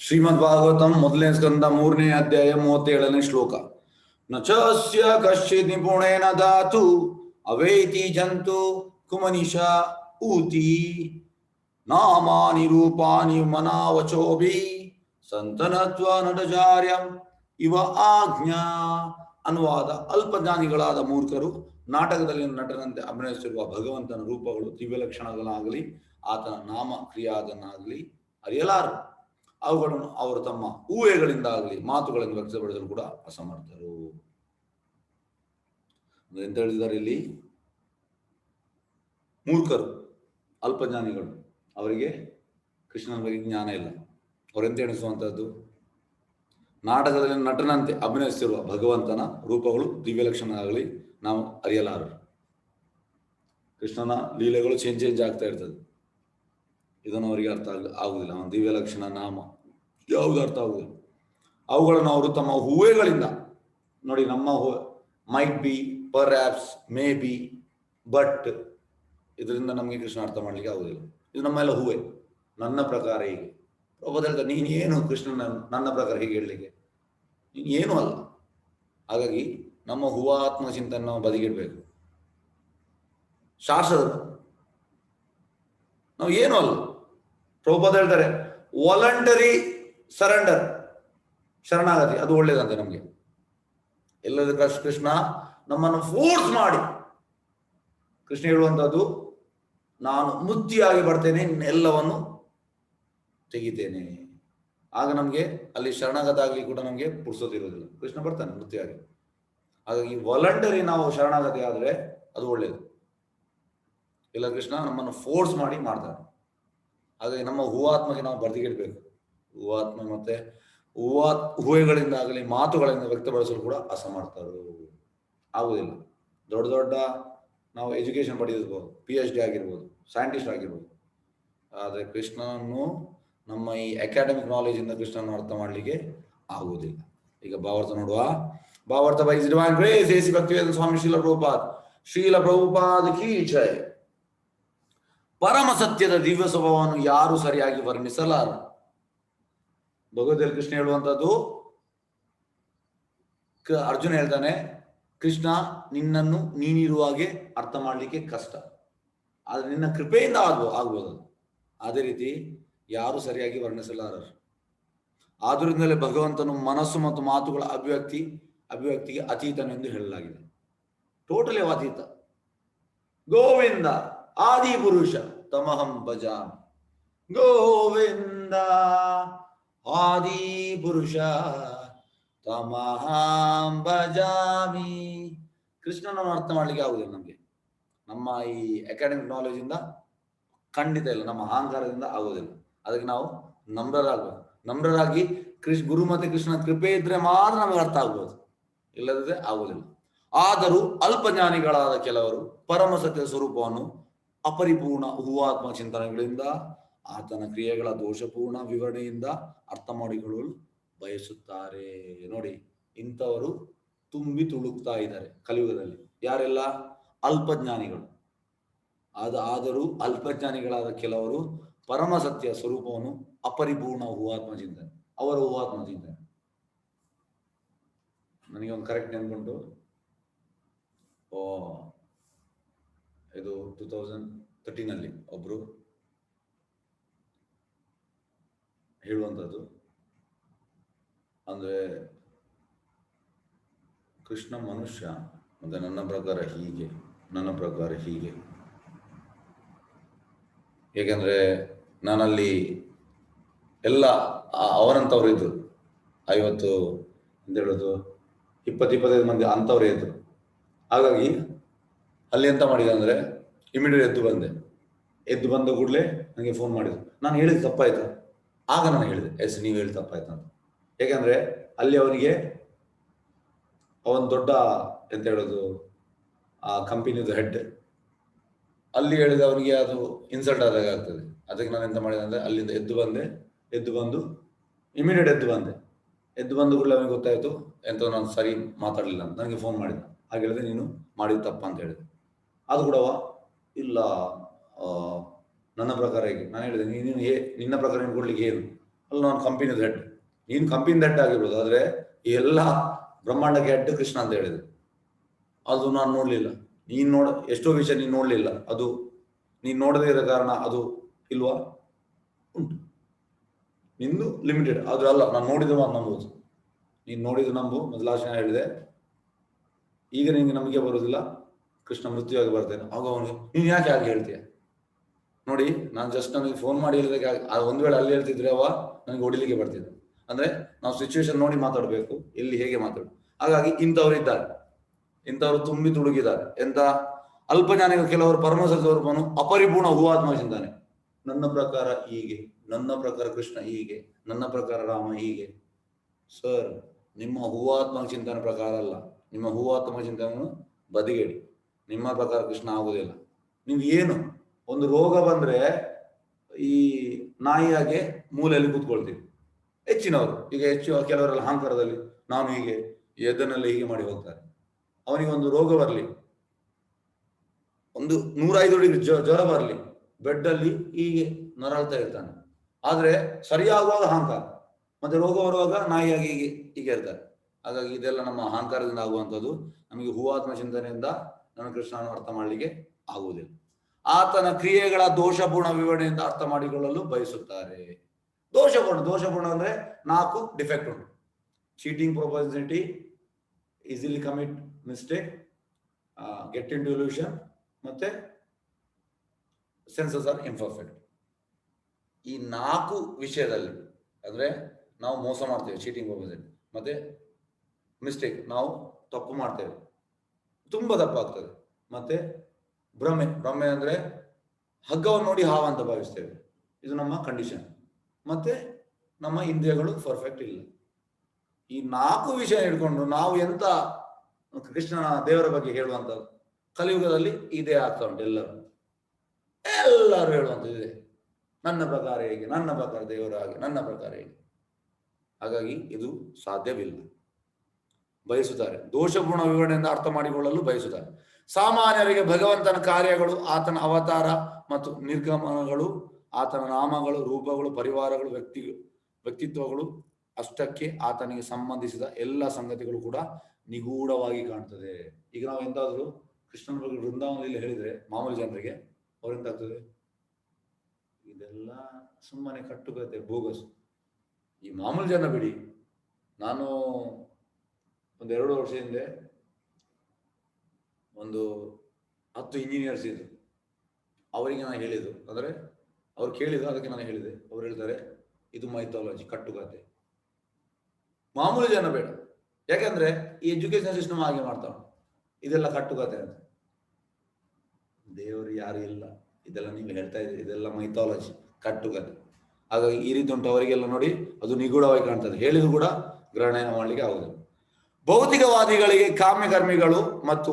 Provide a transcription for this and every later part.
ಶ್ರೀಮದ್ ಭಾಗವತಂ ಮೊದಲನೇ ಸ್ಕಂದ 3ನೇ ಅಧ್ಯಾಯ 37ನೇ ಶ್ಲೋಕ. ನ ಚಸ್ಯ ಕಶ್ಚಿತ್ ನಿಪುಣೇನ ಧಾತು ಅವೇತಿ ಜಂತು ಕುಮನಿಷಾ ಊತಿ ನಾಮಾನಿ ರೂಪಾನಿ ಮನಾವಚೋಭಿ ಸಂತನತ್ವ ನಟಚಾರ್ಯಂ ಇವ ಆಜ್ಞಾ. ಅನುವಾದ: ಅಲ್ಪಜ್ಞಾನಿಗಳಾದ ಮೂರ್ಖರು ನಾಟಕದಲ್ಲಿ ನಟನಂತೆ ಅಭಿನಯಿಸಿರುವ ಭಗವಂತನ ರೂಪಗಳು, ದಿವ್ಯಲಕ್ಷಣಗಳಾಗಲಿ ಆತನ ನಾಮ ಕ್ರಿಯಾದನ್ನಾಗಲಿ ಅರಿಯಲಾರರು. ಅವುಗಳನ್ನು ಅವರು ತಮ್ಮ ಊಹೆಗಳಿಂದಾಗಲಿ ಮಾತುಗಳಿಂದ ವ್ಯಕ್ತಪಡಿಸಲು ಕೂಡ ಅಸಮರ್ಥರು. ಎಂತ ಹೇಳಿದ್ದಾರೆ ಇಲ್ಲಿ? ಮೂರ್ಖರು, ಅಲ್ಪಜ್ಞಾನಿಗಳು, ಅವರಿಗೆ ಕೃಷ್ಣನ ಬಗ್ಗೆ ಜ್ಞಾನ ಇಲ್ಲ. ಅವರೆಂತ ಎಣಿಸುವಂಥದ್ದು? ನಾಟಕದಲ್ಲಿ ನಟನಂತೆ ಅಭಿನಯಿಸಿರುವ ಭಗವಂತನ ರೂಪಗಳು, ದಿವ್ಯಲಕ್ಷಣಗಳಾಗಲಿ ನಾವು ಅರಿಯಲಾರರು. ಕೃಷ್ಣನ ಲೀಲೆಗಳು ಚೇಂಜ್ ಆಗ್ತಾ ಇರ್ತದೆ. ಇದನ್ನು ಅವರಿಗೆ ಅರ್ಥ ಆಗುವುದಿಲ್ಲ. ಅವನ ದಿವ್ಯ ಲಕ್ಷಣ ನಾಮ ಯಾವುದು ಅರ್ಥ ಆಗುವುದಿಲ್ಲ. ಅವುಗಳನ್ನು ಅವರು ತಮ್ಮ ಹೂವೆಗಳಿಂದ ನೋಡಿ, ನಮ್ಮ might be, per apps, may be, but ಇದರಿಂದ ನಮಗೆ ಕೃಷ್ಣ ಅರ್ಥ ಮಾಡ್ಲಿಕ್ಕೆ ಆಗುವುದಿಲ್ಲ. ಇದು ನಮ್ಮೆಲ್ಲ ಹೂವೆ. ನನ್ನ ಪ್ರಕಾರ ಹೀಗೆ ಪ್ರಭುದ ಹೇಳ್ತಾರೆ, ನೀನೇನು ಕೃಷ್ಣನ ನನ್ನ ಪ್ರಕಾರ ಹೀಗೆ ಹೇಳಲಿಕ್ಕೆ? ನೀನು ಏನೂ ಅಲ್ಲ. ಹಾಗಾಗಿ ನಮ್ಮ ಹೂವಾತ್ಮ ಚಿಂತನೆ ನಾವು ಬದಿಗಿಡ್ಬೇಕು. ಶಾಸ್ತ್ರದ ನಾವು ಏನೂ ಅಲ್ಲ. ಪ್ರಭುಪಾದ ಹೇಳ್ತಾರೆ, ವಾಲಂಟರಿ ಸರೆಂಡರ್, ಶರಣಾಗತಿ, ಅದು ಒಳ್ಳೇದಂತೆ ನಮಗೆ. ಎಲ್ಲದಕ್ಕೆ ಕೃಷ್ಣ ನಮ್ಮನ್ನು ಫೋರ್ಸ್ ಮಾಡಿ, ಕೃಷ್ಣ ಹೇಳುವಂಥದ್ದು, ನಾನು ಮುಕ್ತಿಯಾಗಿ ಬರ್ತೇನೆ, ಎಲ್ಲವನ್ನು ತೆಗಿತೇನೆ. ಆಗ ನಮಗೆ ಅಲ್ಲಿ ಶರಣಾಗತ ಆಗಲಿ ಕೂಡ ನಮಗೆ ಪುರ್ಸೋದಿರೋದಿಲ್ಲ. ಕೃಷ್ಣ ಬರ್ತಾನೆ ಮುಕ್ತಿಯಾಗಿ. ಹಾಗಾಗಿ ವಾಲಂಟರಿ ನಾವು ಶರಣಾಗತಿ ಆದರೆ ಅದು ಒಳ್ಳೇದು. ಇಲ್ಲ, ಕೃಷ್ಣ ನಮ್ಮನ್ನು ಫೋರ್ಸ್ ಮಾಡಿ ಮಾಡ್ತಾನೆ. ಹಾಗಾಗಿ ನಮ್ಮ ಹೂವಾತ್ಮಗೆ ನಾವು ಬದಿಗಿಡ್ಬೇಕು. ಹೂವಾತ್ಮ ಮತ್ತೆ ಹೂವೆಗಳಿಂದ ಆಗಲಿ ಮಾತುಗಳಿಂದ ವ್ಯಕ್ತಪಡಿಸಲು ಕೂಡ ಅಸಮರ್ಥರು. ಆಗುವುದಿಲ್ಲ. ದೊಡ್ಡ ದೊಡ್ಡ ನಾವು ಎಜುಕೇಶನ್ ಪಡೆದಿರ್ಬೋದು, PhD ಆಗಿರ್ಬೋದು, ಸೈಂಟಿಸ್ಟ್ ಆಗಿರ್ಬೋದು. ಆದರೆ ಕೃಷ್ಣನನ್ನು ನಮ್ಮ ಈ ಅಕಾಡೆಮಿಕ್ ನಾಲೆಜಿಂದ ಕೃಷ್ಣನ ಅರ್ಥ ಮಾಡಲಿಕ್ಕೆ ಆಗುವುದಿಲ್ಲ. ಈಗ ಭಾವಾರ್ಥ ನೋಡುವ. ಭಾವಾರ್ಥ by divine grace AC Bhaktivedanta Swami Srila Prabhupada ಕೀ ಜೈ. ಪರಮ ಸತ್ಯದ ದಿವ್ಯ ಸ್ವಭಾವವನ್ನು ಯಾರು ಸರಿಯಾಗಿ ವರ್ಣಿಸಲಾರ. ಭಗವದ್ಗೀತೆಯಲ್ಲಿ ಕೃಷ್ಣ ಹೇಳುವಂಥದ್ದು, ಅರ್ಜುನ ಹೇಳ್ತಾನೆ, ಕೃಷ್ಣ ನಿನ್ನನ್ನು ನೀನಿರುವಾಗೆ ಅರ್ಥ ಮಾಡಲಿಕ್ಕೆ ಕಷ್ಟ, ಆದ್ರೆ ನಿನ್ನ ಕೃಪೆಯಿಂದ ಆಗ್ಬೋದು. ಅದೇ ರೀತಿ ಯಾರು ಸರಿಯಾಗಿ ವರ್ಣಿಸಲಾರರು. ಆದ್ದರಿಂದಲೇ ಭಗವಂತನು ಮನಸ್ಸು ಮತ್ತು ಮಾತುಗಳ ಅಭಿವ್ಯಕ್ತಿಗೆ ಅತೀತನೆಂದು ಹೇಳಲಾಗಿದೆ. ಟೋಟಲಿ ಅತೀತ. ಗೋವಿಂದ ಆದಿ ಪುರುಷ ತಮಹಂ ಭಜಾಮಿ. ಗೋವಿಂದ ಆದಿ ಪುರುಷ ತಮಹಂ ಭಜಾಮಿ. ಕೃಷ್ಣನನ್ನು ಅರ್ಥ ಮಾಡ್ಲಿಕ್ಕೆ ಆಗುದಿಲ್ಲ ನಮಗೆ. ನಮ್ಮ ಈ ಅಕಾಡೆಮಿಕ್ ನಾಲೆಜ್ ಇಂದ ಖಂಡಿತ ಇಲ್ಲ, ನಮ್ಮ ಅಹಂಕಾರದಿಂದ ಆಗೋದಿಲ್ಲ. ಅದಕ್ಕೆ ನಾವು ನಮ್ರರಾಗಬೇಕು. ನಮ್ರರಾಗಿ ಗುರು ಮತ್ತೆ ಕೃಷ್ಣನ ಕೃಪೆ ಇದ್ರೆ ಮಾತ್ರ ನಮಗೆ ಅರ್ಥ ಆಗ್ಬೋದು, ಇಲ್ಲದಿದ್ರೆ ಆಗೋದಿಲ್ಲ. ಆದರೂ ಅಲ್ಪಜ್ಞಾನಿಗಳಾದ ಕೆಲವರು ಪರಮ ಸತ್ಯ ಸ್ವರೂಪವನ್ನು ಅಪರಿಪೂರ್ಣ ಹೂವಾತ್ಮ ಚಿಂತನೆಗಳಿಂದ, ಆತನ ಕ್ರಿಯೆಗಳ ದೋಷಪೂರ್ಣ ವಿವರಣೆಯಿಂದ ಅರ್ಥ ಮಾಡಿಕೊಳ್ಳಲು ಬಯಸುತ್ತಾರೆ. ನೋಡಿ, ಇಂಥವರು ತುಂಬಿ ತುಳುಕ್ತಾ ಇದ್ದಾರೆ ಕಲಿಯುಗದಲ್ಲಿ. ಯಾರೆಲ್ಲ? ಅಲ್ಪಜ್ಞಾನಿಗಳು. ಆದರೂ ಅಲ್ಪಜ್ಞಾನಿಗಳಾದ ಕೆಲವರು ಪರಮ ಸತ್ಯ ಸ್ವರೂಪವನ್ನು ಅಪರಿಪೂರ್ಣ ಹೂವಾತ್ಮ ಚಿಂತನೆ, ಅವರ ಹೂವಾತ್ಮ ಚಿಂತನೆ. ನನಗೆ ಒಂದು ಕರೆಕ್ಟ್ ನೆನ್ಕೊಂಡು, ಇದು 2013 ಒಬ್ರು ಹೇಳುವಂಥದ್ದು, ಅಂದ್ರೆ ಕೃಷ್ಣ ಮನುಷ್ಯ, ಮತ್ತೆ ನನ್ನ ಪ್ರಕಾರ ಹೀಗೆ, ನನ್ನ ಪ್ರಕಾರ ಹೀಗೆ. ಏಕೆಂದ್ರೆ ನಾನಲ್ಲಿ ಎಲ್ಲ ಅವರಂಥವ್ರು ಇದ್ರು. 50 ಅಂತ ಹೇಳೋದು 20-25 ಮಂದಿ ಅಂಥವ್ರೇ ಇದ್ರು. ಹಾಗಾಗಿ ಅಲ್ಲಿ ಎಂತ ಮಾಡಿದೆ ಅಂದ್ರೆ, ಇಮಿಡಿಯೇಟ್ ಎದ್ದು ಬಂದ ಕೂಡಲೇ ನನಗೆ ಫೋನ್ ಮಾಡಿದ್ರು. ನಾನು ಹೇಳಿದ ತಪ್ಪಾಯ್ತಾ? ಆಗ ನಾನು ಹೇಳಿದೆ, ಎಸ್, ನೀವು ಹೇಳಿದ ತಪ್ಪಾಯ್ತಾ ಅಂತ. ಯಾಕಂದ್ರೆ ಅಲ್ಲಿ ಅವನಿಗೆ ಅವನ್ ದೊಡ್ಡ ಎಂತ ಹೇಳೋದು, ಆ ಕಂಪನಿದು ಹೆಡ್. ಅಲ್ಲಿ ಹೇಳಿದ ಅವನಿಗೆ ಅದು ಇನ್ಸಲ್ಟ್ ಆದಾಗ ಆಗ್ತದೆ. ಅದಕ್ಕೆ ನಾನು ಎಂತ ಮಾಡಿದೆ ಅಂದ್ರೆ, ಅಲ್ಲಿಂದ ಎದ್ದು ಬಂದು ಇಮಿಡಿಯೇಟ್ ಎದ್ದು ಬಂದ ಕೂಡಲೇ ಅವನಿಗೆ ಗೊತ್ತಾಯ್ತು ಎಂತ ನಾನು ಸರಿ ಮಾತಾಡಲಿಲ್ಲ ಅಂತ. ನನಗೆ ಫೋನ್ ಮಾಡಿದ. ಹಾಗೆ ಹೇಳಿದೆ, ನೀನು ಮಾಡಿದ ತಪ್ಪ ಅಂತ ಹೇಳಿದೆ. ಅದು ಕೂಡ ಇಲ್ಲ, ನನ್ನ ಪ್ರಕಾರ ಹೇಗೆ? ನಾನು ಹೇಳಿದೆ, ನಿನ್ನ ಪ್ರಕಾರ ಕೊಡ್ಲಿಕ್ಕೆ ಏನು? ಅಲ್ಲಿ ನಾನು ಕಂಪನಿದ ಹೆಡ್, ನೀನು ಕಂಪನಿದ ಹೆಡ್ ಆಗಿರ್ಬೋದು, ಆದ್ರೆ ಈ ಎಲ್ಲ ಬ್ರಹ್ಮಾಂಡಕ್ಕೆ ಹೆಡ್ ಕೃಷ್ಣ ಅಂತ ಹೇಳಿದೆ. ಅದು ನಾನು ನೋಡ್ಲಿಲ್ಲ. ನೀನ್ ಎಷ್ಟೋ ವಿಷಯ ನೀನ್ ನೋಡ್ಲಿಲ್ಲ, ಅದು ನೀನ್ ನೋಡದೇ ಇರೋ ಕಾರಣ ಅದು ಇಲ್ವಾ? ಉಂಟು. ನಿಂದು ಲಿಮಿಟೆಡ್, ಆದ್ರೆ ಅಲ್ಲ ನಾನು ನೋಡಿದ ಮಾತು ನಂಬೋದು. ನೀನು ನೋಡಿದ ನಂಬು. ಮೊದಲಾಶನ ಹೇಳಿದೆ, ಈಗ ನಿನ್ಗೆ ನಂಬಿಕೆ ಬರುವುದಿಲ್ಲ, ಕೃಷ್ಣ ಮೃತ್ಯುವಾಗಿ ಬರ್ತೇನೆ. ಆಗ ಅವನಿಗೆ ನೀನ್ ಯಾಕೆ ಹಾಗೆ ಹೇಳ್ತೀಯ? ನೋಡಿ, ನಾನು ಜಸ್ಟ್ ನನಗೆ ಫೋನ್ ಮಾಡಿ ಹೇಳಿದಕ್ಕೆ ಒಂದ್ ವೇಳೆ ಅಲ್ಲಿ ಹೇಳ್ತಿದ್ರೆ ಅವ ನನಗೆ ಹೊಡಿಲಿಕ್ಕೆ ಬರ್ತಿದ್ದೆ. ಅಂದ್ರೆ ನಾವು ಸಿಚುವೇಶನ್ ನೋಡಿ ಮಾತಾಡ್ಬೇಕು, ಎಲ್ಲಿ ಹೇಗೆ ಮಾತಾಡು. ಹಾಗಾಗಿ ಇಂಥವ್ರು ಇದ್ದಾರೆ, ಇಂಥವ್ರು ತುಂಬಿ ತುಳುಗಿದ್ದಾರೆ. ಎಂತ ಅಲ್ಪಜ್ಞಾನಿಗಳು ಕೆಲವರು ಪರಮಸತ್ವರೂಪನು ಅಪರಿಪೂರ್ಣ ಹೂವಾತ್ಮ ಚಿಂತಾನೆ. ನನ್ನ ಪ್ರಕಾರ ಹೀಗೆ, ನನ್ನ ಪ್ರಕಾರ ಕೃಷ್ಣ ಹೀಗೆ, ನನ್ನ ಪ್ರಕಾರ ರಾಮ ಹೀಗೆ. ಸರ್, ನಿಮ್ಮ ಹೂವಾತ್ಮ ಚಿಂತನೆ ಪ್ರಕಾರ ಅಲ್ಲ, ನಿಮ್ಮ ಹೂವಾತ್ಮ ಚಿಂತನೆಯನ್ನು ಬದಿಗೇಡಿ. ನಿಮ್ಮ ಪ್ರಕಾರ ಕೃಷ್ಣ ಆಗುವುದಿಲ್ಲ. ನೀವು ಏನು ಒಂದು ರೋಗ ಬಂದ್ರೆ ಈ ನಾಯಿಯಾಗೆ ಮೂಲೆಯಲ್ಲಿ ಕೂತ್ಕೊಳ್ತೀವಿ ಹೆಚ್ಚಿನವರು. ಈಗ ಹೆಚ್ಚು ಕೆಲವರೆಲ್ಲ ಅಹಂಕಾರದಲ್ಲಿ ನಾನು ಹೀಗೆ ಎದನ್ನೆಲ್ಲ ಹೀಗೆ ಮಾಡಿ ಹೋಗ್ತಾರೆ. ಅವನಿಗೆ ಒಂದು ರೋಗ ಬರಲಿ, ಒಂದು 105 ಡಿಗ್ರಿ ಜ್ವರ ಬರಲಿ, ಬೆಡ್ ಅಲ್ಲಿ ಹೀಗೆ ನರಳ್ತಾ ಇರ್ತಾನೆ. ಆದ್ರೆ ಸರಿಯಾಗುವಾಗ ಅಹಂಕಾರ, ಮತ್ತೆ ರೋಗ ಬರುವಾಗ ನಾಯಿಯಾಗಿ ಹೀಗೆ ಹೀಗೆ ಇರ್ತಾರೆ. ಹಾಗಾಗಿ ಇದೆಲ್ಲ ನಮ್ಮ ಅಹಂಕಾರದಿಂದ ಆಗುವಂಥದ್ದು. ನಮಗೆ ಹೂವಾತ್ಮ ಚಿಂತನೆಯಿಂದ ನನ್ನ ಕೃಷ್ಣನ ಅರ್ಥ ಮಾಡಲಿಕ್ಕೆ ಆಗುವುದಿಲ್ಲ. ಆತನ ಕ್ರಿಯೆಗಳ ದೋಷಪೂರ್ಣ ವಿವರಣೆಯಿಂದ ಅರ್ಥ ಮಾಡಿಕೊಳ್ಳಲು ಬಯಸುತ್ತಾರೆ. ದೋಷಪೂರ್ಣ ಅಂದ್ರೆ 4 ಡಿಫೆಕ್ಟ್ ಉಂಟು. Cheating, propensity, easily commit mistake, get in delusion, ಮತ್ತೆ ಸೆನ್ಸಸ್ ಆರ್ ಇಂಪರ್ಫೆಕ್ಟ್. ಈ 4 ವಿಷಯದಲ್ಲಿ ಅಂದ್ರೆ ನಾವು ಮೋಸ ಮಾಡ್ತೇವೆ, ಚೀಟಿಂಗ್, ಪ್ರೊಪೋಸಿಟಿ, ಮತ್ತೆ ಮಿಸ್ಟೇಕ್, ನಾವು ತಪ್ಪು ಮಾಡ್ತೇವೆ, ತುಂಬಾ ತಪ್ಪಾಗ್ತದೆ. ಮತ್ತೆ ಭ್ರಮೆ ಅಂದ್ರೆ ಹಗ್ಗವನ್ನು ನೋಡಿ ಹಾವ ಅಂತ ಭಾವಿಸ್ತೇವೆ, ಇದು ನಮ್ಮ ಕಂಡೀಷನ್. ಮತ್ತೆ ನಮ್ಮ ಇಂದ್ರಿಯಗಳು ಪರ್ಫೆಕ್ಟ್ ಇಲ್ಲ. ಈ 4 ವಿಷಯ ಹಿಡ್ಕೊಂಡು ನಾವು ಎಂತ ಕೃಷ್ಣನ ದೇವರ ಬಗ್ಗೆ ಹೇಳುವಂತ ಕಲಿಯುಗದಲ್ಲಿ ಇದೇ ಆಗ್ತಾ ಉಂಟು. ಎಲ್ಲರೂ ಹೇಳುವಂಥದ್ದಿದೆ, ನನ್ನ ಪ್ರಕಾರ ಹೇಗೆ, ನನ್ನ ಪ್ರಕಾರ ದೇವರ ಹಾಗೆ, ನನ್ನ ಪ್ರಕಾರ ಹೇಗೆ. ಹಾಗಾಗಿ ಇದು ಸಾಧ್ಯವಿಲ್ಲ. ಬಯಸುತ್ತಾರೆ, ದೋಷಪೂರ್ಣ ವಿವರಣೆಯಿಂದ ಅರ್ಥ ಮಾಡಿಕೊಳ್ಳಲು ಬಯಸುತ್ತಾರೆ. ಸಾಮಾನ್ಯರಿಗೆ ಭಗವಂತನ ಕಾರ್ಯಗಳು, ಆತನ ಅವತಾರ ಮತ್ತು ನಿರ್ಗಮನಗಳು, ಆತನ ನಾಮಗಳು, ರೂಪಗಳು, ಪರಿವಾರಗಳು, ವ್ಯಕ್ತಿತ್ವಗಳು, ಅಷ್ಟಕ್ಕೆ ಆತನಿಗೆ ಸಂಬಂಧಿಸಿದ ಎಲ್ಲ ಸಂಗತಿಗಳು ಕೂಡ ನಿಗೂಢವಾಗಿ ಕಾಣ್ತದೆ. ಈಗ ನಾವು ಎಂತಾದ್ರೂ ಕೃಷ್ಣನ ಬಗ್ಗೆ ವೃಂದಾವನದಲ್ಲಿ ಹೇಳಿದ್ರೆ ಮಾಮೂಲಿ ಜನರಿಗೆ ಅವ್ರೆಂತಾಗ್ತದೆ, ಇದೆಲ್ಲ ಸುಮ್ಮನೆ ಕಟ್ಟುಕತೆ, ಬೋಗಸ್. ಈ ಮಾಮೂಲಿ ಜನ ಬಿಡಿ. ನಾನು 1-2 ವರ್ಷ ಹಿಂದೆ ಒಂದು 10 ಇಂಜಿನಿಯರ್ಸ್ ಇದ್ರು. ಅವರಿಗೆ ನಾನು ಹೇಳಿದ್ದು, ಅಂದ್ರೆ ಅವ್ರು ಕೇಳಿದ್ರು, ಅದಕ್ಕೆ ನಾನು ಹೇಳಿದೆ. ಅವ್ರು ಹೇಳ್ತಾರೆ, ಇದು ಮೈಥಾಲಜಿ, ಕಟ್ಟುಕತೆ. ಮಾಮೂಲಿ ಜನ ಬೇಡ, ಯಾಕಂದ್ರೆ ಈ ಎಜುಕೇಶನ್ ಸಿಸ್ಟಮ್ ಹಾಗೆ ಮಾಡ್ತಾವ, ಇದೆಲ್ಲ ಕಟ್ಟುಕತೆ ಅಂತ. ದೇವರು ಯಾರು ಇಲ್ಲ, ಇದೆಲ್ಲ ನೀವು ಹೇಳ್ತಾ ಇದ್ದೀರಿ, ಇದೆಲ್ಲ ಮೈಥಾಲಜಿ, ಕಟ್ಟುಕತೆ. ಹಾಗಾಗಿ ಈ ರೀತಿ ಉಂಟು. ಅವರಿಗೆಲ್ಲ ನೋಡಿ ಅದು ನಿಗೂಢವಾಗಿ ಕಾಣ್ತದೆ, ಹೇಳಿದ್ರು ಕೂಡ ಗ್ರಹಣ ಮಾಡಲಿಕ್ಕೆ ಆಗುದಿಲ್ಲ. ಭೌತಿಕವಾದಿಗಳಿಗೆ ಕಾಮ್ಯಕರ್ಮಿಗಳು ಮತ್ತು